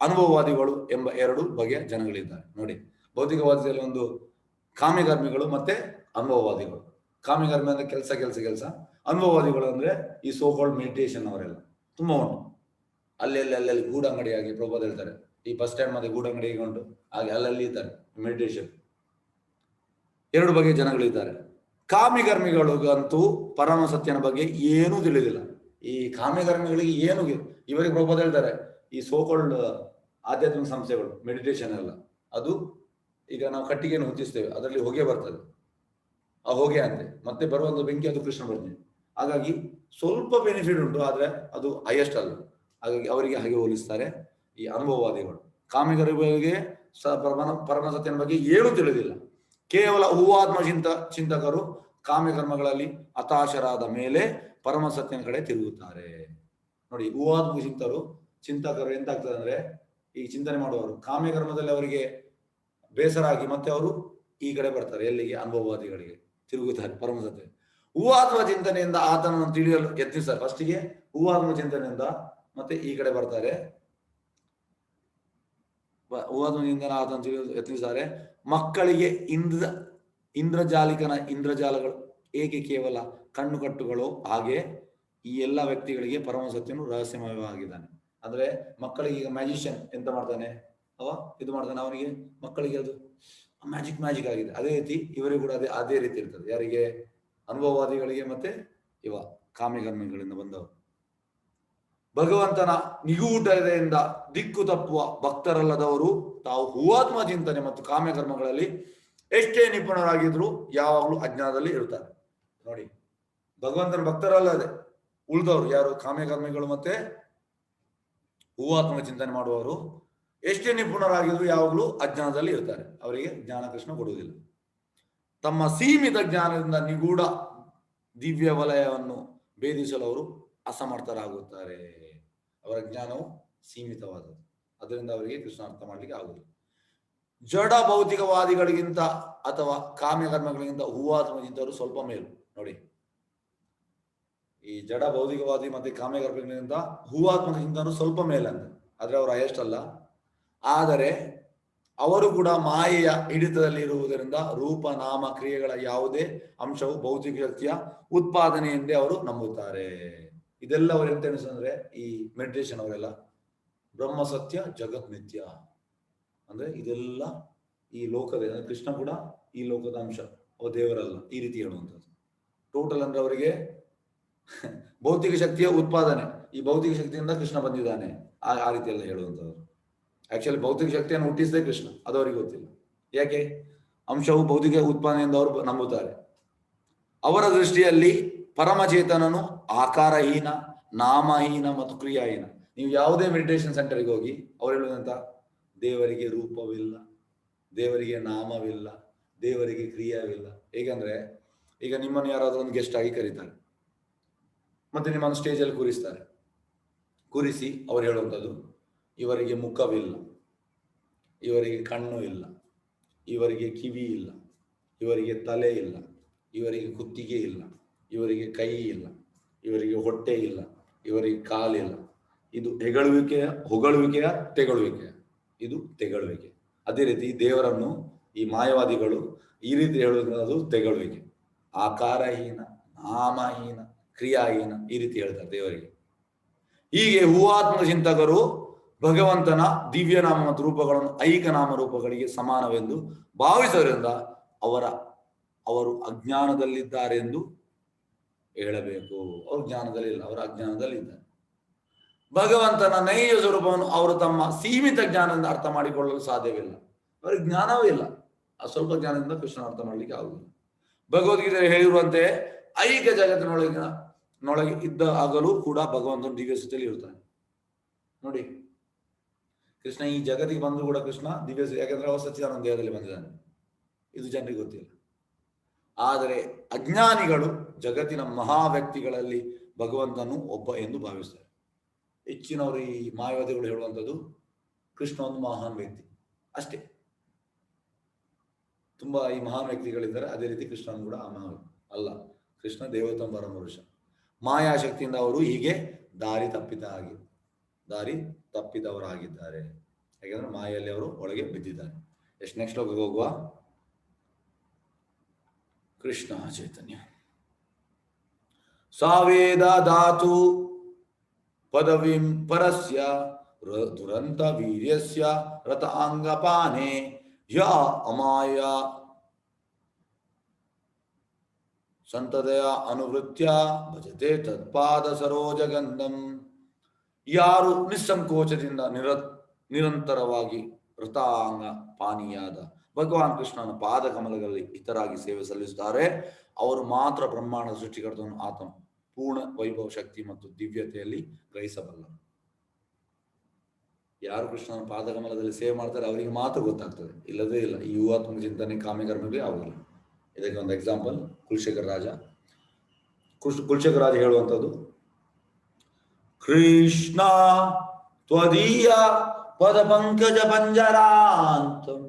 ಅನುಭವವಾದಿಗಳು ಎಂಬ 2 ಬಗೆಯ ಜನಗಳಿದ್ದಾರೆ. ನೋಡಿ, ಭೌತಿಕವಾದದಲ್ಲಿ ಒಂದು ಕಾಮ್ಯಕರ್ಮಿಗಳು ಮತ್ತೆ ಅನುಭವವಾದಿಗಳು. ಕಾಮ್ಯಕರ್ಮಿ ಅಂದ್ರೆ ಕೆಲಸ. ಅನುಭವವಾದಿಗಳು ಅಂದ್ರೆ ಈ ಸೋಕಾಲ್ಡ್ ಮೆಡಿಟೇಷನ್ ಅವರೆಲ್ಲ ತುಂಬಾ ಉಂಟು. ಅಲ್ಲೆಲ್ಲಿ ಗೂಡಂಗಡಿಯಾಗಿ ಪ್ರಭುಪಾದ ಹೇಳ್ತಾರೆ, ಈ ಬಸ್ ಸ್ಟ್ಯಾಂಡ್ ಮತ್ತೆ ಗೂಡಂಗಡಿ ಉಂಟು, ಹಾಗೆ ಅಲ್ಲಲ್ಲಿ ಇದ್ದಾರೆ ಮೆಡಿಟೇಷನ್. 2 ಬಗೆಯ ಜನಗಳಿದ್ದಾರೆ. ಕಾಮ್ಯಕರ್ಮಿಗಳಿಗಂತೂ ಪರಮ ಸತ್ಯನ ಬಗ್ಗೆ ಏನೂ ತಿಳಿದಿಲ್ಲ. ಈ ಕಾಮ್ಯಕರ್ಮಿಗಳಿಗೆ ಏನು, ಇವರಿಗೆ ಪ್ರಭುಪಾದ ಹೇಳ್ತಾರೆ, ಈ ಸೋಕಾಲ್ಡ್ ಆಧ್ಯಾತ್ಮಿಕ ಸಂಸ್ಥೆಗಳು ಮೆಡಿಟೇಷನ್ ಎಲ್ಲ, ಅದು ಈಗ ನಾವು ಕಟ್ಟಿಗೆಯನ್ನು ಹೊತ್ತಿಸ್ತೇವೆ, ಅದರಲ್ಲಿ ಹೊಗೆ ಬರ್ತದೆ, ಆ ಹೊಗೆ ಅಂತೆ ಮತ್ತೆ ಬರುವಂತ ಬೆಂಕಿ, ಅದು ಕೃಷ್ಣ ಪ್ರಜ್ಞೆ. ಹಾಗಾಗಿ ಸ್ವಲ್ಪ ಬೆನಿಫಿಟ್ ಉಂಟು, ಆದ್ರೆ ಅದು ಹೈಯೆಸ್ಟ್ ಅಲ್ಲ. ಹಾಗಾಗಿ ಅವರಿಗೆ ಹಾಗೆ ಹೋಲಿಸ್ತಾರೆ ಈ ಅನುಭವವಾದಿಗಳು. ಕಾಮಿಕರಿಗೆ ಪರಮ ಸತ್ಯನ ಬಗ್ಗೆ ಏನೂ ತಿಳಿದಿಲ್ಲ. ಕೇವಲ ಹೂವಾತ್ಮ ಚಿಂತಕರು ಕಾಮ್ಯಕರ್ಮಗಳಲ್ಲಿ ಹತಾಶರಾದ ಮೇಲೆ ಪರಮ ಸತ್ಯನ ಕಡೆ ತಿರುಗುತ್ತಾರೆ. ನೋಡಿ, ಹೂವಾತ್ಮ ಚಿಂತಕರು ಎಂತಾಗ್ತದೆ ಅಂದ್ರೆ, ಈ ಚಿಂತನೆ ಮಾಡುವವರು ಕಾಮ್ಯಕರ್ಮದಲ್ಲಿ ಅವರಿಗೆ ಬೇಸರ ಆಗಿ ಮತ್ತೆ ಅವರು ಈ ಕಡೆ ಬರ್ತಾರೆ, ಎಲ್ಲಿಗೆ? ಅನುಭವವಾದಿಗಳಿಗೆ ತಿರುಗುತ್ತಾರೆ, ಪರಮ ಸತ್ಯ. ಹೂವಾತ್ಮ ಚಿಂತನೆಯಿಂದ ಆತನನ್ನು ತಿಳಿಯಲು ಯತ್ನಿಸ್ತಾರೆ. ಫಸ್ಟಿಗೆ ಹೂವಾತ್ಮ ಚಿಂತನೆಯಿಂದ ಮತ್ತೆ ಈ ಕಡೆ ಬರ್ತಾರೆ, ಹೂವಾತ್ಮ ಚಿಂತನೆ ಆತನ ತಿಳಿಯಲು ಯತ್ನಿಸ್ತಾರೆ. ಮಕ್ಕಳಿಗೆ ಇಂದ್ರಜಾಲಗಳು ಏಕೆ ಕೇವಲ ಕಣ್ಣು ಕಟ್ಟುಗಳು, ಹಾಗೆ ಈ ಎಲ್ಲ ವ್ಯಕ್ತಿಗಳಿಗೆ ಪರಮ ಸತ್ಯನು ರಹಸ್ಯಮಯವಾಗಿದ್ದಾನೆ. ಅಂದ್ರೆ ಮಕ್ಕಳಿಗೆ ಈಗ ಮ್ಯಾಜಿಷಿಯನ್ ಎಂತ ಮಾಡ್ತಾನೆ, ಇದು ಮಾಡ್ತಾನೆ, ಅವನಿಗೆ ಮಕ್ಕಳಿಗೆ ಅದು ಮ್ಯಾಜಿಕ್ ಆಗಿದೆ. ಅದೇ ರೀತಿ ಇವರಿಗೂ ಕೂಡ ಅದೇ ರೀತಿ ಇರ್ತದೆ. ಯಾರಿಗೆ? ಅನುಭವವಾದಿಗಳಿಗೆ ಮತ್ತೆ ಇವ ಕಾಮ್ಯಕರ್ಮಿಗಳಿಂದ ಬಂದವರು. ಭಗವಂತನ ನಿಗೂಢತೆಯಿಂದ ದಿಕ್ಕು ತಪ್ಪುವ ಭಕ್ತರಲ್ಲದವರು ತಾವು ಹೂವಾತ್ಮ ಚಿಂತನೆ ಮತ್ತು ಕಾಮ್ಯಕರ್ಮಗಳಲ್ಲಿ ಎಷ್ಟೇ ನಿಪುಣರಾಗಿದ್ರು ಯಾವಾಗಲೂ ಅಜ್ಞಾನದಲ್ಲಿ ಇರುತ್ತಾರೆ. ನೋಡಿ, ಭಗವಂತನ ಭಕ್ತರಲ್ಲದೆ ಉಳಿದವರು ಯಾರು? ಕಾಮ್ಯಕರ್ಮಿಗಳು ಮತ್ತೆ ಹೂವಾತ್ಮ ಚಿಂತನೆ ಮಾಡುವವರು ಎಷ್ಟೇ ನಿಪುಣರಾಗಿದ್ರು ಯಾವಾಗಲೂ ಅಜ್ಞಾನದಲ್ಲಿ ಇರ್ತಾರೆ. ಅವರಿಗೆ ಜ್ಞಾನ ಕೃಷ್ಣ ಕೊಡುವುದಿಲ್ಲ. ತಮ್ಮ ಸೀಮಿತ ಜ್ಞಾನದಿಂದ ನಿಗೂಢ ದಿವ್ಯ ವಲಯವನ್ನು ಭೇದಿಸಲು ಅವರು ಅಸಮರ್ಥರಾಗುತ್ತಾರೆ. ಅವರ ಜ್ಞಾನವು ಸೀಮಿತವಾದದ್ದು, ಅದರಿಂದ ಅವರಿಗೆ ಕೃಷ್ಣ ಅರ್ಥ ಮಾಡಲಿಕ್ಕೆ ಆಗುವುದಿಲ್ಲ. ಜಡ ಭೌತಿಕವಾದಿಗಳಿಗಿಂತ ಅಥವಾ ಕಾಮ್ಯಕರ್ಮಗಳಿಗಿಂತ ಹೂವಾತ್ಮಗಿಂತವರು ಸ್ವಲ್ಪ ಮೇಲು. ನೋಡಿ, ಈ ಜಡ ಭೌತಿಕವಾದಿ ಮತ್ತೆ ಕಾಮ್ಯಕರ್ಮಗಳಿಗಿಂತ ಹೂವಾತ್ಮಗಿಂತ ಸ್ವಲ್ಪ ಮೇಲಂತ. ಆದ್ರೆ ಅವರು ಹೈಯೆಸ್ಟ್ ಅಲ್ಲ. ಆದರೆ ಅವರು ಕೂಡ ಮಾಯೆಯ ಹಿಡಿತದಲ್ಲಿ ಇರುವುದರಿಂದ ರೂಪ ನಾಮ ಕ್ರಿಯೆಗಳ ಯಾವುದೇ ಅಂಶವು ಭೌತಿಕ ಶಕ್ತಿಯ ಉತ್ಪಾದನೆ ಎಂದೇ ಅವರು ನಂಬುತ್ತಾರೆ. ಇದೆಲ್ಲ ಅವರು ಎಂತ ಎನಿಸ್ತಂದ್ರೆ, ಈ ಮೆಡಿಟೇಷನ್ ಅವರೆಲ್ಲ ಬ್ರಹ್ಮ ಸತ್ಯ ಜಗತ್ ಮಿಥ್ಯ ಅಂದ್ರೆ ಇದೆಲ್ಲ ಈ ಲೋಕದ, ಕೃಷ್ಣ ಕೂಡ ಈ ಲೋಕದ ಅಂಶ, ಅವ ದೇವರಲ್ಲ, ಈ ರೀತಿ ಹೇಳುವಂಥದ್ದು. ಟೋಟಲ್ ಅಂದ್ರೆ ಅವರಿಗೆ ಭೌತಿಕ ಶಕ್ತಿಯ ಉತ್ಪಾದನೆ, ಈ ಭೌತಿಕ ಶಕ್ತಿಯಿಂದ ಕೃಷ್ಣ ಬಂದಿದ್ದಾನೆ, ಆ ರೀತಿ ಎಲ್ಲ ಹೇಳುವಂಥವ್ರು. ಆಕ್ಚುಲಿ ಭೌತಿಕ ಶಕ್ತಿಯನ್ನು ಹುಟ್ಟಿಸಿದೆ ಕೃಷ್ಣ, ಅದು ಅವರಿಗೆ ಗೊತ್ತಿಲ್ಲ. ಯಾಕೆ? ಅಂಶವು ಭೌತಿಕ ಉತ್ಪಾದನೆಯಿಂದ ಅವರು ನಂಬುತ್ತಾರೆ. ಅವರ ದೃಷ್ಟಿಯಲ್ಲಿ ಪರಮಚೇತನನು ಆಕಾರಹೀನ, ನಾಮಹೀನ ಮತ್ತು ಕ್ರಿಯಾಹೀನ. ನೀವು ಯಾವುದೇ ಮೆಡಿಟೇಷನ್ ಸೆಂಟರ್ಗೆ ಹೋಗಿ ಅವ್ರು ಹೇಳುವಂತ, ದೇವರಿಗೆ ರೂಪವಿಲ್ಲ, ದೇವರಿಗೆ ನಾಮವಿಲ್ಲ, ದೇವರಿಗೆ ಕ್ರಿಯಾವಿಲ್ಲ. ಹೇಗಂದ್ರೆ, ಈಗ ನಿಮ್ಮನ್ನು ಯಾರಾದ್ರೂ ಒಂದು ಗೆಸ್ಟ್ ಆಗಿ ಕರೀತಾರೆ, ಮತ್ತೆ ನಿಮ್ಮನ್ನು ಸ್ಟೇಜಲ್ಲಿ ಕೂರಿಸ್ತಾರೆ. ಕೂರಿಸಿ ಅವ್ರು ಹೇಳುವಂಥದ್ದು, ಇವರಿಗೆ ಮುಖವಿಲ್ಲ, ಇವರಿಗೆ ಕಣ್ಣು ಇಲ್ಲ, ಇವರಿಗೆ ಕಿವಿ ಇಲ್ಲ, ಇವರಿಗೆ ತಲೆ ಇಲ್ಲ, ಇವರಿಗೆ ಕುತ್ತಿಗೆ ಇಲ್ಲ, ಇವರಿಗೆ ಕೈ ಇಲ್ಲ, ಇವರಿಗೆ ಹೊಟ್ಟೆ ಇಲ್ಲ, ಇವರಿಗೆ ಕಾಲಿಲ್ಲ. ಇದು ಹೊಗಳುವಿಕೆಯ ತೆಗಳುವಿಕೆಯ, ಇದು ತೆಗಳುವಿಕೆ. ಅದೇ ರೀತಿ ದೇವರನ್ನು ಈ ಮಾಯವಾದಿಗಳು ಈ ರೀತಿ ಹೇಳುವುದು ತೆಗಳುವಿಕೆ. ಆಕಾರಹೀನ, ನಾಮಹೀನ, ಕ್ರಿಯಾಹೀನ, ಈ ರೀತಿ ಹೇಳ್ತಾರೆ ದೇವರಿಗೆ. ಹೀಗೆ ಹೂವಾತ್ಮ ಚಿಂತಕರು ಭಗವಂತನ ದಿವ್ಯನಾಮ ಮತ್ತು ರೂಪಗಳನ್ನು ಐಕ ನಾಮ ರೂಪಗಳಿಗೆ ಸಮಾನವೆಂದು ಭಾವಿಸುವುದರಿಂದ ಅವರು ಅಜ್ಞಾನದಲ್ಲಿದ್ದಾರೆ ಎಂದು ಹೇಳಬೇಕು. ಅವರು ಜ್ಞಾನದಲ್ಲಿಲ್ಲ, ಅವರು ಅಜ್ಞಾನದಲ್ಲಿದ್ದಾರೆ. ಭಗವಂತನ ನೈಜ ಸ್ವರೂಪವನ್ನು ಅವರು ತಮ್ಮ ಸೀಮಿತ ಜ್ಞಾನದಿಂದ ಅರ್ಥ ಮಾಡಿಕೊಳ್ಳಲು ಸಾಧ್ಯವಿಲ್ಲ. ಅವರಿಗೆ ಜ್ಞಾನವೂ ಇಲ್ಲ. ಆ ಸ್ವಲ್ಪ ಜ್ಞಾನದಿಂದ ಕೃಷ್ಣ ಅರ್ಥ ಮಾಡ್ಲಿಕ್ಕೆ ಆಗುದಿಲ್ಲ. ಭಗವದ್ಗೀತೆ ಹೇಳಿರುವಂತೆ ಐಕ್ಯ ಜಗತ್ತಿನೊಳಗೆ ಇದ್ದ ಆಗಲೂ ಕೂಡ ಭಗವಂತನ ದಿವ್ಯ ಸ್ಥಿತಿಯಲ್ಲಿ ಇರ್ತಾನೆ. ನೋಡಿ, ಕೃಷ್ಣ ಈ ಜಗತ್ತಿಗೆ ಬಂದರೂ ಕೂಡ ಕೃಷ್ಣ ದಿವ್ಯ, ಯಾಕಂದ್ರೆ ಅವ ಸಚ್ಚಿದಾನಂದ ದೇಹದಲ್ಲಿ ಬಂದಿದ್ದಾನೆ. ಇದು ಜನರಿಗೆ ಗೊತ್ತಿಲ್ಲ. ಆದರೆ ಅಜ್ಞಾನಿಗಳು ಜಗತ್ತಿನ ಮಹಾ ವ್ಯಕ್ತಿಗಳಲ್ಲಿ ಭಗವಂತನು ಒಬ್ಬ ಎಂದು ಭಾವಿಸ್ತಾರೆ. ಹೆಚ್ಚಿನವರು ಈ ಮಾಯಾವಾದಿಗಳು ಹೇಳುವಂಥದ್ದು ಕೃಷ್ಣ ಒಂದು ಮಹಾನ್ ವ್ಯಕ್ತಿ ಅಷ್ಟೇ. ತುಂಬಾ ಈ ಮಹಾನ್ ವ್ಯಕ್ತಿಗಳಿದ್ದಾರೆ, ಅದೇ ರೀತಿ ಕೃಷ್ಣನು ಕೂಡ ಅಲ್ಲ. ಕೃಷ್ಣ ದೇವೋತ್ತಮ ಪರಮಪುರುಷ. ಮಾಯಾಶಕ್ತಿಯಿಂದ ಅವರು ಹೀಗೆ ದಾರಿ ತಪ್ಪಿದವರಾಗಿದ್ದಾರೆ. ಯಾಕೆಂದ್ರೆ ಮಾಯಲ್ಲಿ ಅವರು ಒಳಗೆ ಬಿದ್ದಿದ್ದಾರೆ. ಎಷ್ಟು ನೆಕ್ಸ್ಟ್ ಹೋಗುವ ಕೃಷ್ಣ ಚೈತನ್ಯ ಸಾವೇದ ಧಾತು ಪದವಿಂ ಪರಸ್ಯ ದುರಂತ ವೀರ್ಯಸ್ಯ ರತಾಂಗಪಾನೆ ಯ ಅಮಾಯ ಸಂತದಯ ಅನುವೃತ್ಯ ಭಜತೆ ತತ್ಪಾದ ಸರೋಜಗಂಧಂ. ಯಾರು ನಿಸ್ಸಂಕೋಚದಿಂದ ನಿರಂತರವಾಗಿ ರತಾಂಗ ಪಾನೀಯಾದ ಭಗವಾನ್ ಕೃಷ್ಣನ ಪಾದ ಕಮಲಗಳಲ್ಲಿ ಇತರಾಗಿ ಸೇವೆ ಸಲ್ಲಿಸುತ್ತಾರೆ, ಅವರು ಮಾತ್ರ ಬ್ರಹ್ಮಾಂಡ ಸೃಷ್ಟಿಕರ್ತನು ಆತನ ಪೂರ್ಣ ವೈಭವ ಶಕ್ತಿ ಮತ್ತು ದಿವ್ಯತೆಯಲ್ಲಿ ಗ್ರಹಿಸಬಲ್ಲರು. ಯಾರು ಕೃಷ್ಣನ ಪಾದ ಕಮಲದಲ್ಲಿ ಸೇವೆ ಮಾಡ್ತಾರೆ ಅವರಿಗೆ ಮಾತ್ರ ಗೊತ್ತಾಗ್ತದೆ, ಇಲ್ಲದೇ ಇಲ್ಲ. ಈ ಯುವಾತ್ಮಕ ಚಿಂತನೆ ಕಾಮ್ಯಕರ್ಮಗಳಿಗೆ ಆಗುದಿಲ್ಲ. ಇದಕ್ಕೆ ಒಂದು ಎಕ್ಸಾಂಪಲ್ ಕುಲಶೇಖರ ರಾಜ ಹೇಳುವಂಥದ್ದು, ಕೃಷ್ಣ ತ್ವದೀಯ ಪದ ಪಂಕಜ ಪಂಜರಾಂತಂ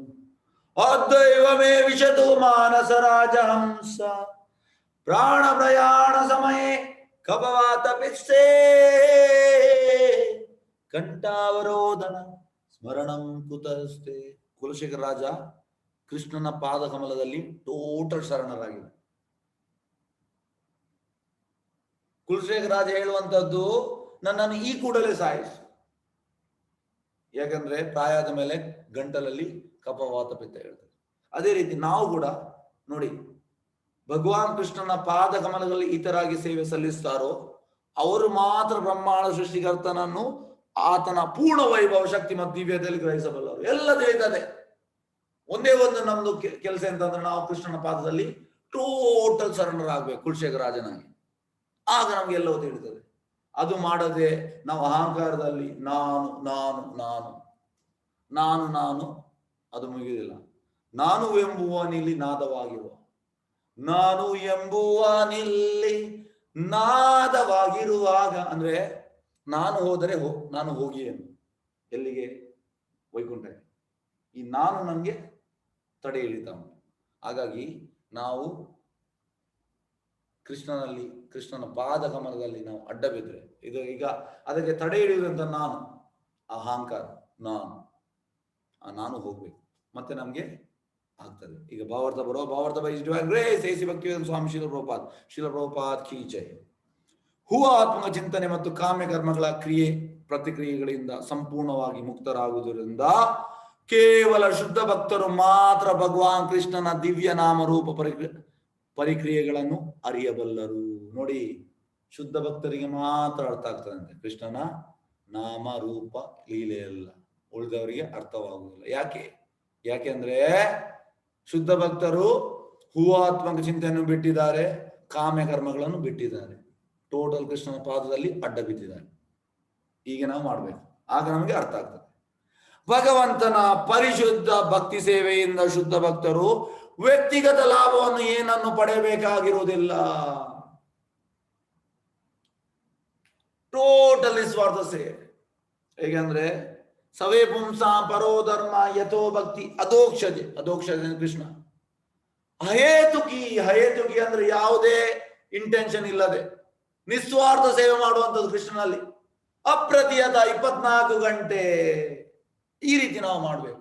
ಅದ್ವೈವ ಮೇ ವಿಶತು ಮಾನಸ ರಾಜಹಂಸ ಪ್ರಾಣ ಪ್ರಯಾಣ ಸಮಯೇ ಕಪವಾತ ಪಿಸ್ಸೇ ಕಂಠಾವರೋಧನ ಸ್ಮರಣಂ ಕುತಸ್ತೆ. ಕುಲಶೇಖರ ರಾಜ ಕೃಷ್ಣನ ಪಾದ ಕಮಲದಲ್ಲಿ ಟೋಟಲ್ ಶರಣರಾಗಿದೆ. ಕುಲಶೇಖರ ರಾಜ ಹೇಳುವಂತದ್ದು, ನನ್ನನ್ನು ಈ ಕೂಡಲೇ ಸಾಯಿಸು. ಯಾಕಂದ್ರೆ ಪ್ರಾಯದ ಮೇಲೆ ಗಂಟಲಲ್ಲಿ ಕಫವಾತ ಪಿತ್ತ ಹೇಳ್ತದೆ. ಅದೇ ರೀತಿ ನಾವು ಕೂಡ ನೋಡಿ, ಭಗವಾನ್ ಕೃಷ್ಣನ ಪಾದ ಕಮಲದಲ್ಲಿ ಇತರಾಗಿ ಸೇವೆ ಸಲ್ಲಿಸ್ತಾರೋ ಅವರು ಮಾತ್ರ ಬ್ರಹ್ಮಾಂಡ ಸೃಷ್ಟಿಕರ್ತನನ್ನು ಆತನ ಪೂರ್ಣ ವೈಭವ ಶಕ್ತಿ ಮತ್ತು ದಿವ್ಯತೆಯಲ್ಲಿ ಗ್ರಹಿಸಬಲ್ಲರು. ಎಲ್ಲ ತಿಳಿತದೆ. ಒಂದೇ ಒಂದು ನಮ್ದು ಕೆಲಸ ಅಂತಂದ್ರೆ ನಾವು ಕೃಷ್ಣನ ಪಾದದಲ್ಲಿ ಟೋಟಲ್ ಸರೆಂಡರ್ ಆಗ್ಬೇಕು ಕುಲಶೇಖರ ರಾಜನಾಗಿ. ಆಗ ನಮ್ಗೆ ಎಲ್ಲವೂ ತಿಳಿತದೆ. ಅದು ಮಾಡದೆ ನಾವು ಅಹಂಕಾರದಲ್ಲಿ ನಾನು ನಾನು ನಾನು ನಾನು ನಾನು ಅದು ಮುಗಿಯುವುದಿಲ್ಲ. ನಾನು ಎಂಬುವನಿಲ್ಲಿ ನಾದವಾಗಿರುವ, ನಾನು ಎಂಬುವನಿಲ್ಲಿ ನಾದವಾಗಿರುವಾಗ ಅಂದ್ರೆ ನಾನು ಹೋದರೆ ನಾನು ಹೋಗಿಯೇನು ಎಲ್ಲಿಗೆ? ವೈಕುಂಠಕ್ಕೆ. ಈ ನಾನು ನನಗೆ ತಡೆ ಹಿಡಿತ ಉಂಟು. ಹಾಗಾಗಿ ನಾವು ಕೃಷ್ಣನ ಪಾದ ಕಮಲದಲ್ಲಿ ನಾವು ಅಡ್ಡ ಬಿದ್ರೆ ಇದು ಈಗ ಅದಕ್ಕೆ ತಡೆ ಹಿಡಿಯುವಂತ ನಾನು ಅಹಂಕಾರ, ನಾನು ಹೋಗ್ಬೇಕು, ಮತ್ತೆ ನಮ್ಗೆ ಆಗ್ತದೆ. ಈಗ ಭಾವಾರ್ಥ by grace AC Bhaktivedanta Swami Srila Prabhupad ಕೀ ಜೈ. ಆತ್ಮಕ ಚಿಂತನೆ ಮತ್ತು ಕಾಮ್ಯ ಕರ್ಮಗಳ ಕ್ರಿಯೆ ಪ್ರತಿಕ್ರಿಯೆಗಳಿಂದ ಸಂಪೂರ್ಣವಾಗಿ ಮುಕ್ತರಾಗುವುದರಿಂದ ಕೇವಲ ಶುದ್ಧ ಭಕ್ತರು ಮಾತ್ರ ಭಗವಾನ್ ಕೃಷ್ಣನ ದಿವ್ಯ ನಾಮ ರೂಪ ಪರಿಕ್ರಿಯೆಗಳನ್ನು ಅರಿಯಬಲ್ಲರು. ನೋಡಿ, ಶುದ್ಧ ಭಕ್ತರಿಗೆ ಮಾತ್ರ ಅರ್ಥ ಆಗ್ತದಂತೆ ಕೃಷ್ಣನ ನಾಮ ರೂಪ ಲೀಲೆಯಲ್ಲ, ಉಳಿದವರಿಗೆ ಅರ್ಥವಾಗುವುದಿಲ್ಲ. ಯಾಕೆ ಅಂದ್ರೆ ಶುದ್ಧ ಭಕ್ತರು ಹೂವಾತ್ಮಕ ಚಿಂತನೆಯನ್ನು ಬಿಟ್ಟಿದ್ದಾರೆ, ಕಾಮ್ಯ ಕರ್ಮಗಳನ್ನು ಬಿಟ್ಟಿದ್ದಾರೆ, ಟೋಟಲ್ ಕೃಷ್ಣನ ಪಾದದಲ್ಲಿ ಅಡ್ಡ ಬಿದ್ದಿದ್ದಾರೆ. ಹೀಗೆ ನಾವು ಮಾಡ್ಬೇಕು, ಆಗ ನಮಗೆ ಅರ್ಥ ಆಗ್ತದೆ. ಭಗವಂತನ ಪರಿಶುದ್ಧ ಭಕ್ತಿ ಸೇವೆಯಿಂದ ಶುದ್ಧ ಭಕ್ತರು ವ್ಯಕ್ತಿಗತ ಲಾಭವನ್ನು ಏನನ್ನು ಪಡೆಯಬೇಕಾಗಿರುವುದಿಲ್ಲ. ಟೋಟಲ್ ನಿಸ್ವಾರ್ಥ ಸೇವೆ. ಹೇಗೆಂದ್ರೆ ಸವೇ ಪುಂಸಾಂ ಪರೋ ಧರ್ಮ ಯಥೋ ಭಕ್ತಿ ಅಧೋಕ್ಷಜೆ ಕೃಷ್ಣ. ಹಯೇತುಕಿ ಅಂದ್ರೆ ಯಾವುದೇ ಇಂಟೆನ್ಷನ್ ಇಲ್ಲದೆ ನಿಸ್ವಾರ್ಥ ಸೇವೆ ಮಾಡುವಂಥದ್ದು ಕೃಷ್ಣನಲ್ಲಿ. ಅಪ್ರತಿಹತ 24 ಗಂಟೆ ಈ ರೀತಿ ನಾವು ಮಾಡ್ಬೇಕು.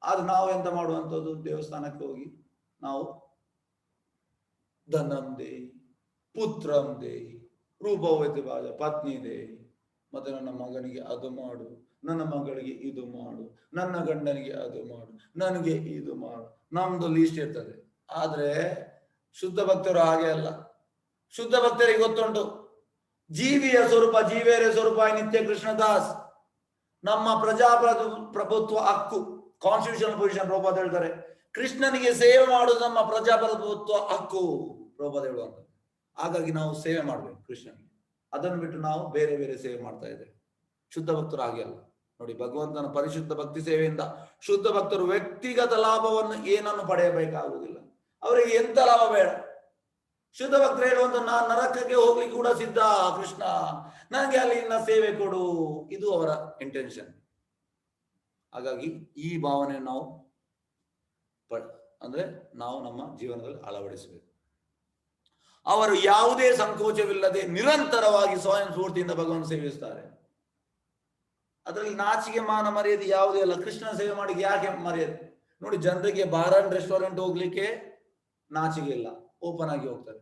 ಆದ್ರೆ ನಾವು ಎಂತ ಮಾಡುವಂಥದ್ದು, ದೇವಸ್ಥಾನಕ್ಕೆ ಹೋಗಿ ನಾವು ಧನಂ ದೇಹಿ, ಪುತ್ರಂ ದೇಹಿ, ರೂಪವತಿ ಬಾಜ ಪತ್ನಿ ದೇಹಿ, ಮತ್ತೆ ನನ್ನ ಮಗನಿಗೆ ಅದು ಮಾಡು, ನನ್ನ ಮಗಳಿಗೆ ಇದು ಮಾಡು, ನನ್ನ ಗಂಡನಿಗೆ ಅದು ಮಾಡು, ನನಗೆ ಇದು ಮಾಡು, ನಮ್ದು ಲೀಸ್ಟ್ ಇರ್ತದೆ. ಆದ್ರೆ ಶುದ್ಧ ಭಕ್ತರು ಹಾಗೆ ಅಲ್ಲ. ಶುದ್ಧ ಭಕ್ತರಿಗೆ ಗೊತ್ತುಂಟು ಜೀವಿಯ ಸ್ವರೂಪ, ಜೀವೇರ ಸ್ವರೂಪ ನಿತ್ಯ ಕೃಷ್ಣದಾಸ್. ನಮ್ಮ ಪ್ರಜಾಪ್ರಭುತ್ವ ಹಕ್ಕು, ಕಾನ್ಸ್ಟಿಟ್ಯೂಷನಲ್ ಪೊಸಿಷನ್ ಪ್ರಭುಪಾದ ಹೇಳ್ತಾರೆ, ಕೃಷ್ಣನಿಗೆ ಸೇವೆ ಮಾಡುವುದು ನಮ್ಮ ಪ್ರಜಾಪ್ರಭುತ್ವ ಹಕ್ಕು ಪ್ರಭುಪಾದ ಹೇಳುವಂತ. ಹಾಗಾಗಿ ನಾವು ಸೇವೆ ಮಾಡ್ಬೇಕು ಕೃಷ್ಣನಿಗೆ. ಅದನ್ನು ಬಿಟ್ಟು ನಾವು ಬೇರೆ ಬೇರೆ ಸೇವೆ ಮಾಡ್ತಾ ಇದ್ದೇವೆ. ಶುದ್ಧ ಭಕ್ತರು ಹಾಗೆ ಅಲ್ಲ. ನೋಡಿ, ಭಗವಂತನ ಪರಿಶುದ್ಧ ಭಕ್ತಿ ಸೇವೆಯಿಂದ ಶುದ್ಧ ಭಕ್ತರು ವ್ಯಕ್ತಿಗತ ಲಾಭವನ್ನು ಏನನ್ನು ಪಡೆಯಬೇಕಾಗುವುದಿಲ್ಲ. ಅವರಿಗೆ ಎಂತ ಲಾಭ ಬೇಡ. ಶುದ್ಧ ಭಕ್ತರು ಹೇಳುವಂತ ನಾನು ನರಕಕ್ಕೆ ಹೋಗ್ಲಿಕ್ಕೆ ಕೂಡ ಸಿದ್ಧ ಕೃಷ್ಣ, ನನಗೆ ಅಲ್ಲಿ ಇನ್ನ ಸೇವೆ ಕೊಡು, ಇದು ಅವರ ಇಂಟೆನ್ಷನ್. ಹಾಗಾಗಿ ಈ ಭಾವನೆ ನಾವು ನಾವು ನಮ್ಮ ಜೀವನದಲ್ಲಿ ಅಳವಡಿಸಬೇಕು. ಅವರು ಯಾವುದೇ ಸಂಕೋಚವಿಲ್ಲದೆ ನಿರಂತರವಾಗಿ ಸ್ವಯಂ ಸ್ಫೂರ್ತಿಯಿಂದ ಭಗವಂತ ಸೇವಿಸ್ತಾರೆ. ಅದರಲ್ಲಿ ನಾಚಿಕೆ ಮಾನ ಮರ್ಯಾದೆ ಯಾವುದೇ ಅಲ್ಲ. ಕೃಷ್ಣ ಸೇವೆ ಮಾಡಿ ಯಾಕೆ ಮರ್ಯಾದೆ? ನೋಡಿ, ಜನರಿಗೆ ಬಾರ್ ಅಂಡ್ ರೆಸ್ಟೋರೆಂಟ್ ಹೋಗ್ಲಿಕ್ಕೆ ನಾಚಿಕೆ ಇಲ್ಲ, ಓಪನ್ ಆಗಿ ಹೋಗ್ತಾರೆ.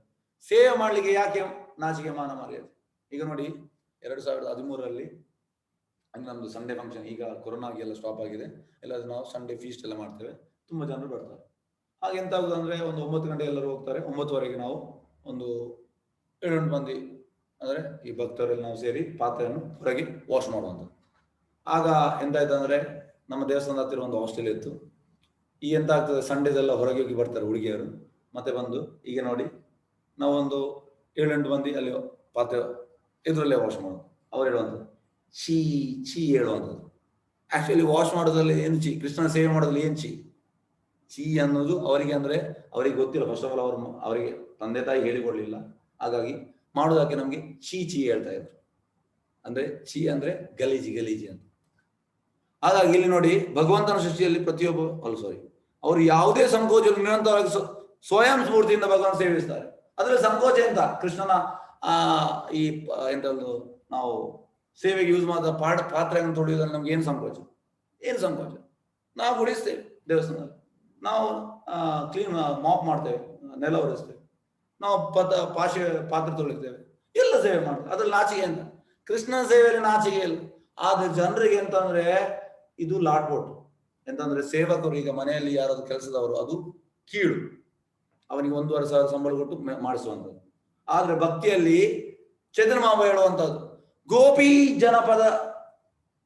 ಸೇವೆ ಮಾಡ್ಲಿಕ್ಕೆ ಯಾಕೆ ನಾಚಿಕೆ ಮಾನ ಮರ್ಯಾದೆ? ಈಗ ನೋಡಿ, 2013 ನಮ್ದು ಸಂಡೇ ಫಂಕ್ಷನ್, ಈಗ ಕೊರೋನಾಗೆ ಎಲ್ಲ ಸ್ಟಾಪ್ ಆಗಿದೆ, ಎಲ್ಲ ನಾವು ಸಂಡೇ ಫೀಸ್ಟ್ ಎಲ್ಲ ಮಾಡ್ತೇವೆ, ತುಂಬಾ ಜನರು ಬರ್ತಾರೆ. ಹಾಗೆ ಎಂತ ಆಗುದು ಅಂದ್ರೆ, ಒಂದು 9 ಗಂಟೆ ಎಲ್ಲರೂ ಹೋಗ್ತಾರೆ, 9ವರೆಗೆ ನಾವು ಒಂದು 7-8 ಮಂದಿ ಅಂದ್ರೆ ಈ ಭಕ್ತರಲ್ಲಿ ನಾವು ಸೇರಿ ಪಾತ್ರೆಯನ್ನು ಹೊರಗೆ ವಾಶ್ ಮಾಡುವಂಥದ್ದು. ಆಗ ಎಂತಾಯ್ತು ಅಂದ್ರೆ, ನಮ್ಮ ದೇವಸ್ಥಾನದ ಹತ್ತಿರ ಒಂದು ಹಾಸ್ಟೆಲ್ ಇತ್ತು. ಈ ಎಂತ ಆಗ್ತದೆ, ಸಂಡೇಸ್ ಎಲ್ಲ ಹೊರಗೆ ಹೋಗಿ ಬರ್ತಾರೆ ಹುಡುಗಿಯರು, ಮತ್ತೆ ಬಂದು ಈಗ ನೋಡಿ ನಾವೊಂದು 7-8 ಮಂದಿ ಅಲ್ಲಿ ಪಾತ್ರೆ ಎದುರಲ್ಲೇ ವಾಶ್ ಮಾಡೋದು. ಅವ್ರು ಹೇಳುವಂಥದ್ದು ಚೀ ಹೇಳುವಂಥದ್ದು. ಆಕ್ಚುಲಿ ವಾಶ್ ಮಾಡೋದ್ರಲ್ಲಿ ಏನು ಚೀ, ಕೃಷ್ಣನ ಸೇವೆ ಮಾಡೋದ್ರಲ್ಲಿ ಏನು ಚೀ ಅನ್ನೋದು ಅವರಿಗೆ ಅಂದ್ರೆ ಅವರಿಗೆ ಗೊತ್ತಿಲ್ಲ. ಫಸ್ಟ್ ಆಫ್ ಆಲ್ ಅವರಿಗೆ ತಂದೆ ತಾಯಿ ಹೇಳಿಕೊಡ್ಲಿಲ್ಲ. ಹಾಗಾಗಿ ಮಾಡೋದಕ್ಕೆ ನಮ್ಗೆ ಚೀ ಹೇಳ್ತಾ ಇದ್ರು. ಅಂದ್ರೆ ಚೀ ಅಂದ್ರೆ ಗಲೀಜಿ ಅಂತ. ಹಾಗಾಗಿ ಇಲ್ಲಿ ನೋಡಿ, ಭಗವಂತನ ಸೃಷ್ಟಿಯಲ್ಲಿ ಪ್ರತಿಯೊಬ್ಬ ಅವರು ಯಾವುದೇ ಸಂಕೋಚ ನಿರಂತರವಾಗಿ ಸ್ವಯಂ ಸ್ಫೂರ್ತಿಯಿಂದ ಭಗವಂತ ಸೇವಿಸ್ತಾರೆ. ಅದ್ರಲ್ಲಿ ಸಂಕೋಚ ಎಂತ? ಕೃಷ್ಣನ ಈ ಎಂತಂದು ನಾವು ಸೇವೆಗೆ ಯೂಸ್ ಮಾಡಿದ ಪಾತ್ರೆಯನ್ನು ತೊಳೆಯುವುದರಲ್ಲಿ ನಮ್ಗೆ ಏನು ಸಂಕೋಚ? ನಾವು ಗುಡಿಸ್ತೇವೆ ದೇವಸ್ಥಾನದಲ್ಲಿ, ನಾವು ಕ್ಲೀನ್ ಮಾಪ್ ಮಾಡ್ತೇವೆ, ನೆಲ ಒರೆಸ್ತೇವೆ, ನಾವು ಪಾತ್ರೆ ತೊಳಿತೇವೆ, ಎಲ್ಲ ಸೇವೆ ಮಾಡ್ತೇವೆ. ಅದ್ರಲ್ಲಿ ನಾಚಿಕೆ ಅಂತ? ಕೃಷ್ಣನ ಸೇವೆಯಲ್ಲಿ ನಾಚಿಕೆ ಇಲ್ಲ. ಆದ್ರೆ ಜನರಿಗೆ ಎಂತಂದ್ರೆ ಇದು ಲಾಟ್ಬೋಟ್. ಎಂತಂದ್ರೆ ಸೇವಕರು, ಈಗ ಮನೆಯಲ್ಲಿ ಯಾರಾದ್ರು ಕೆಲಸದವರು, ಅದು ಕೀಳು. ಅವನಿಗೆ 1,500 ಸಂಬಳ ಕೊಟ್ಟು ಮಾಡಿಸುವಂಥದ್ದು. ಆದ್ರೆ ಭಕ್ತಿಯಲ್ಲಿ ಚೈತನ್ಯ ಮಹಾಪ್ರಭು ಹೇಳುವಂಥದ್ದು, ಗೋಪಿ ಜನಪದ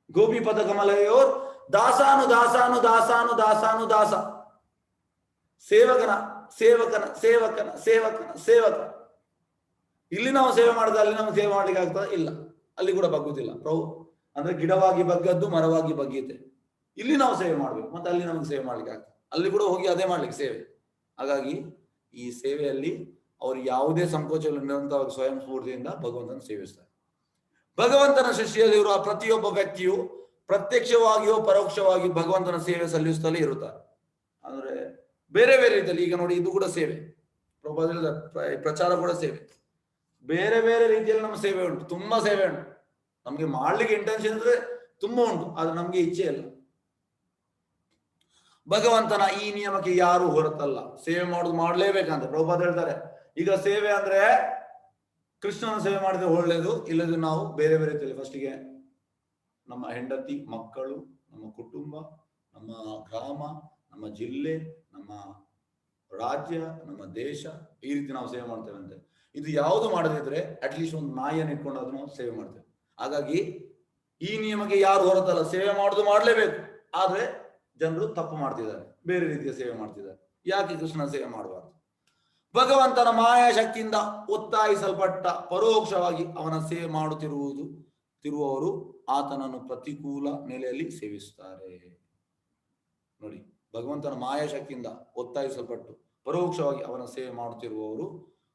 ಗೋಪಿ ಪದ ಕಮಲಯೋರ್ ದಾಸಾನು ದಾಸಾನು ದಾಸಾನು ದಾಸಾನು ದಾಸ, ಸೇವಕನ ಸೇವಕನ ಸೇವಕನ ಸೇವಕನ ಸೇವಕ. ಇಲ್ಲಿ ನಾವು ಸೇವೆ ಮಾಡಿದ್ರೆ ಅಲ್ಲಿ ನಮ್ಗೆ ಸೇವೆ ಮಾಡ್ಲಿಕ್ಕೆ ಆಗ್ತದ? ಇಲ್ಲ, ಅಲ್ಲಿ ಕೂಡ ಬಗ್ಗುದಿಲ್ಲ. ಪ್ರಭು ಅಂದ್ರೆ ಗಿಡವಾಗಿ ಬಗ್ಗದ್ದು ಮರವಾಗಿ ಬಗ್ಗೀತೆ. ಇಲ್ಲಿ ನಾವು ಸೇವೆ ಮಾಡ್ಬೇಕು, ಮತ್ತೆ ಅಲ್ಲಿ ನಮ್ಗೆ ಸೇವೆ ಮಾಡ್ಲಿಕ್ಕೆ ಆಗ್ತದೆ, ಅಲ್ಲಿ ಕೂಡ ಹೋಗಿ ಅದೇ ಮಾಡ್ಲಿಕ್ಕೆ ಸೇವೆ. ಹಾಗಾಗಿ ಈ ಸೇವೆಯಲ್ಲಿ ಅವರು ಯಾವುದೇ ಸಂಕೋಚವಿಲ್ಲ, ನಿರಂತರವಾಗಿ ಸ್ವಯಂ ಸ್ಫೂರ್ತಿಯಿಂದ ಭಗವಂತನ ಸೇವಿಸ್ತಾರೆ. ಭಗವಂತನ ಸೃಷ್ಟಿಯಲ್ಲಿರುವ ಪ್ರತಿಯೊಬ್ಬ ವ್ಯಕ್ತಿಯು ಪ್ರತ್ಯಕ್ಷವಾಗಿಯೋ ಪರೋಕ್ಷವಾಗಿ ಭಗವಂತನ ಸೇವೆ ಸಲ್ಲಿಸುತ್ತಲೇ ಇರುತ್ತಾರೆ. ಅಂದ್ರೆ ಬೇರೆ ಬೇರೆ ರೀತಿಯಲ್ಲಿ. ಈಗ ನೋಡಿ, ಇದು ಕೂಡ ಸೇವೆ, ಪ್ರಚಾರ ಕೂಡ ಸೇವೆ. ಬೇರೆ ಬೇರೆ ರೀತಿಯಲ್ಲಿ ನಮ್ಮ ಸೇವೆ ಉಂಟು, ತುಂಬಾ ಸೇವೆ ಉಂಟು. ನಮ್ಗೆ ಮಾಡ್ಲಿಕ್ಕೆ ಇಂಟೆನ್ಷನ್ ಇದ್ರೆ ತುಂಬಾ ಉಂಟು, ಆದ್ರೆ ನಮ್ಗೆ ಇಚ್ಛೆ ಇಲ್ಲ. ಭಗವಂತನ ಈ ನಿಯಮಕ್ಕೆ ಯಾರು ಹೊರತಲ್ಲ, ಸೇವೆ ಮಾಡುದು ಮಾಡ್ಲೇಬೇಕಂತ ಪ್ರಭುಪಾದ ಹೇಳ್ತಾರೆ. ಈಗ ಸೇವೆ ಅಂದ್ರೆ ಕೃಷ್ಣನ ಸೇವೆ ಮಾಡಿದ್ರೆ ಒಳ್ಳೇದು, ಇಲ್ಲದ್ರೆ ನಾವು ಬೇರೆ ಬೇರೆ ರೀತಿಯಲ್ಲಿ ಫಸ್ಟಿಗೆ ನಮ್ಮ ಹೆಂಡತಿ, ಮಕ್ಕಳು, ನಮ್ಮ ಕುಟುಂಬ, ನಮ್ಮ ಗ್ರಾಮ, ನಮ್ಮ ಜಿಲ್ಲೆ, ನಮ್ಮ ರಾಜ್ಯ, ನಮ್ಮ ದೇಶ, ಈ ರೀತಿ ನಾವು ಸೇವೆ ಮಾಡ್ತೇವೆ ಅಂತೆ. ಇದು ಯಾವುದು ಮಾಡದಿದ್ರೆ ಅಟ್ಲೀಸ್ಟ್ ಒಂದು ನಾಯಿಯನ್ನು ಇಟ್ಕೊಂಡು ನಾವು ಸೇವೆ ಮಾಡ್ತೇವೆ. ಹಾಗಾಗಿ ಈ ನಿಯಮಕ್ಕೆ ಯಾರು ಹೊರತಲ್ಲ, ಸೇವೆ ಮಾಡುದು ಮಾಡ್ಲೇಬೇಕು. ಆದ್ರೆ ಜನರು ತಪ್ಪು ಮಾಡ್ತಿದ್ದಾರೆ, ಬೇರೆ ರೀತಿಯ ಸೇವೆ ಮಾಡ್ತಿದ್ದಾರೆ. ಯಾಕೆ ಕೃಷ್ಣನ ಸೇವೆ ಮಾಡಬಾರ್ದು? ಭಗವಂತನ ಮಾಯಾಶಕ್ತಿಯಿಂದ ಒತ್ತಾಯಿಸಲ್ಪಟ್ಟ ಪರೋಕ್ಷವಾಗಿ ಅವನ ಸೇವೆ ಮಾಡುತ್ತಿರುವವರು ಆತನನ್ನು ಪ್ರತಿಕೂಲ ನೆಲೆಯಲ್ಲಿ ಸೇವಿಸುತ್ತಾರೆ. ನೋಡಿ, ಭಗವಂತನ ಮಾಯಾಶಕ್ತಿಯಿಂದ ಒತ್ತಾಯಿಸಲ್ಪಟ್ಟು ಪರೋಕ್ಷವಾಗಿ ಅವನ ಸೇವೆ ಮಾಡುತ್ತಿರುವವರು